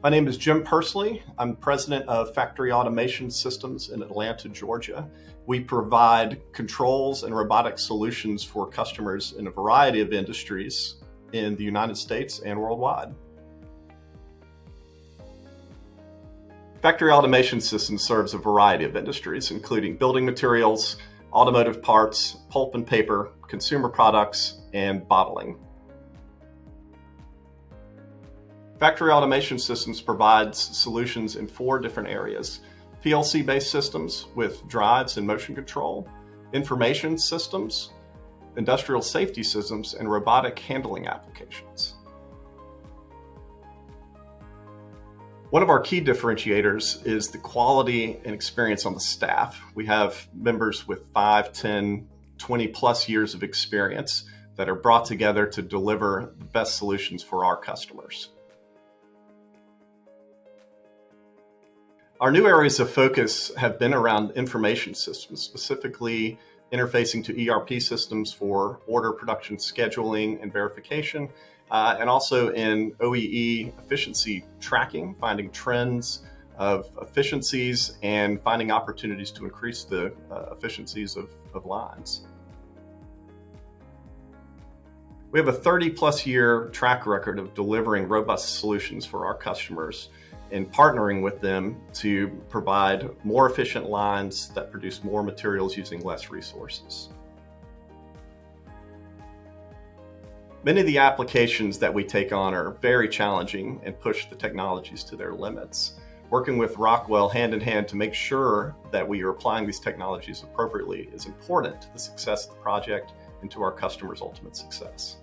My name is Jim Pursley. I'm president of Factory Automation Systems in Atlanta, Georgia. We provide controls and robotic solutions for customers in a variety of industries in the United States and worldwide. Factory Automation Systems serves a variety of industries, including building materials, automotive parts, pulp and paper, consumer products, and bottling. Factory Automation Systems provides solutions in 4 different areas: PLC-based systems with drives and motion control, information systems, industrial safety systems, and robotic handling applications. One of our key differentiators is the quality and experience on the staff. We have members with 5, 10, 20 plus years of experience that are brought together to deliver the best solutions for our customers. Our new areas of focus have been around information systems, specifically interfacing to ERP systems for order production scheduling and verification, and also in OEE efficiency tracking, finding trends of efficiencies and finding opportunities to increase the efficiencies of lines. We have a 30-plus year track record of delivering robust solutions for our customers and partnering with them to provide more efficient lines that produce more materials using less resources. Many of the applications that we take on are very challenging and push the technologies to their limits. Working with Rockwell hand in hand to make sure that we are applying these technologies appropriately is important to the success of the project and to our customers' ultimate success.